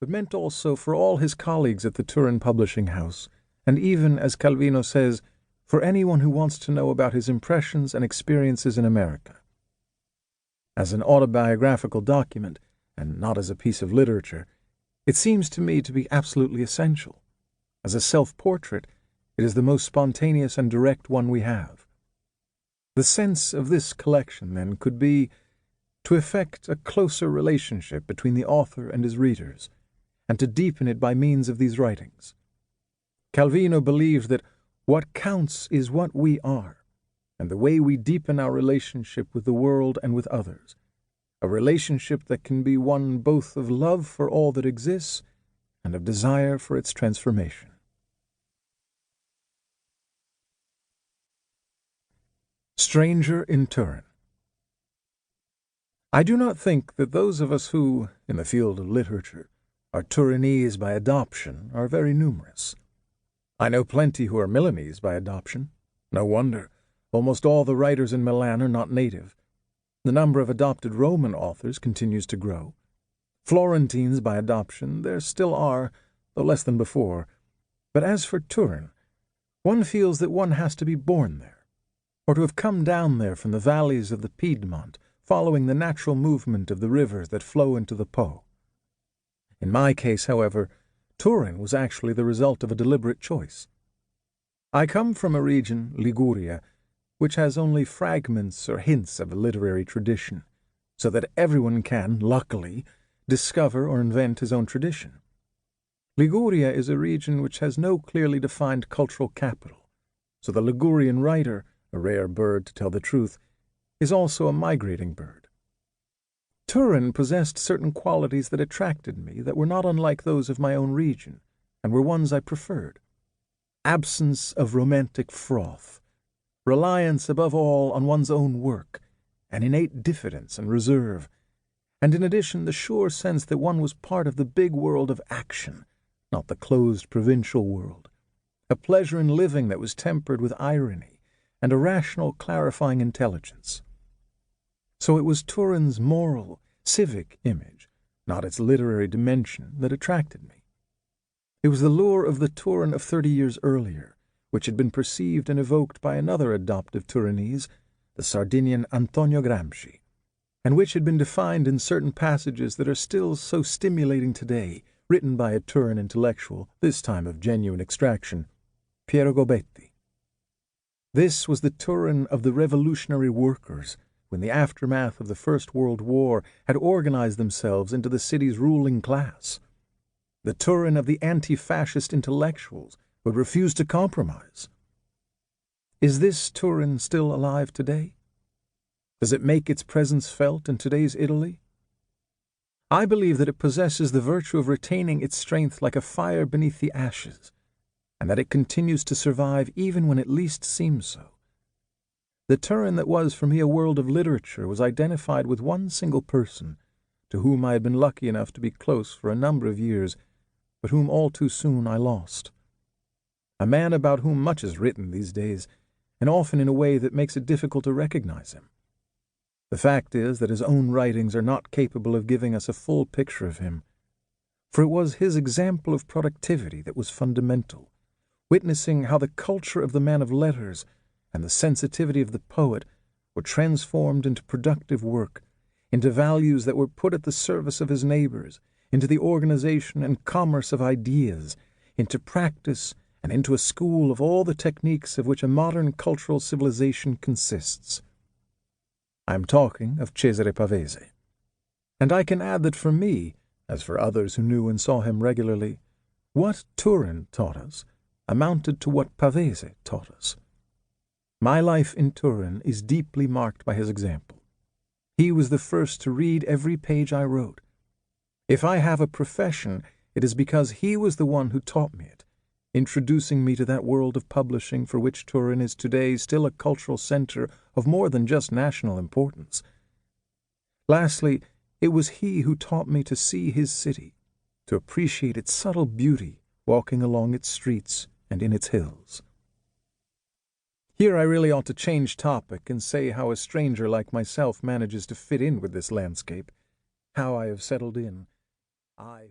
but meant also for all his colleagues at the Turin publishing house, and even, as Calvino says, for anyone who wants to know about his impressions and experiences in America. As an autobiographical document, and not as a piece of literature, it seems to me to be absolutely essential. As a self-portrait, it is the most spontaneous and direct one we have. The sense of this collection, then, could be to effect a closer relationship between the author and his readers, and to deepen it by means of these writings. Calvino believed that what counts is what we are, and the way we deepen our relationship with the world and with others, a relationship that can be one both of love for all that exists and of desire for its transformation. Stranger in Turin. I do not think that those of us who, in the field of literature, are Turinese by adoption are very numerous. I know plenty who are Milanese by adoption. No wonder. Almost all the writers in Milan are not native. The number of adopted Roman authors continues to grow. Florentines by adoption there still are, though less than before. But as for Turin, one feels that one has to be born there, or to have come down there from the valleys of the Piedmont, following the natural movement of the rivers that flow into the Po. In my case, however, Turin was actually the result of a deliberate choice. I come from a region, Liguria, which has only fragments or hints of a literary tradition, so that everyone can, luckily, discover or invent his own tradition. Liguria is a region which has no clearly defined cultural capital, so the Ligurian writer, a rare bird to tell the truth, is also a migrating bird. Turin possessed certain qualities that attracted me that were not unlike those of my own region, and were ones I preferred. Absence of romantic froth, reliance above all on one's own work, an innate diffidence and reserve, and in addition the sure sense that one was part of the big world of action, not the closed provincial world, a pleasure in living that was tempered with irony, and a rational clarifying intelligence. So it was Turin's moral, civic image, not its literary dimension, that attracted me. It was the lure of the Turin of 30 years earlier, which had been perceived and evoked by another adoptive Turinese, the Sardinian Antonio Gramsci, and which had been defined in certain passages that are still so stimulating today, written by a Turin intellectual, this time of genuine extraction, Piero Gobetti. This was the Turin of the revolutionary workers, when the aftermath of the First World War had organized themselves into the city's ruling class. The Turin of the antifascist intellectuals who had refused to compromise. Is this Turin still alive today? Does it make its presence felt in today's Italy? I believe that it possesses the virtue of retaining its strength like a fire beneath the ashes, and that it continues to survive even when it least seems so. The Turin that was for me a world of literature was identified with one single person, to whom I had been lucky enough to be close for a number of years, but whom all too soon I lost. A man about whom much is written these days, and often in a way that makes it difficult to recognize him. The fact is that his own writings are not capable of giving us a full picture of him, for it was his example of productivity that was fundamental, witnessing how the culture of the man of letters and the sensitivity of the poet were transformed into productive work, into values that were put at the service of his neighbors, into the organization and commerce of ideas, into practice, and into a school of all the techniques of which a modern cultural civilization consists. I am talking of Cesare Pavese. And I can add that for me, as for others who knew and saw him regularly, what Turin taught us amounted to what Pavese taught us. My life in Turin is deeply marked by his example. He was the first to read every page I wrote. If I have a profession, it is because he was the one who taught me it, introducing me to that world of publishing for which Turin is today still a cultural center of more than just national importance. Lastly, it was he who taught me to see his city, to appreciate its subtle beauty walking along its streets and in its hills. Here I really ought to change topic and say how a stranger like myself manages to fit in with this landscape, how I have settled in. I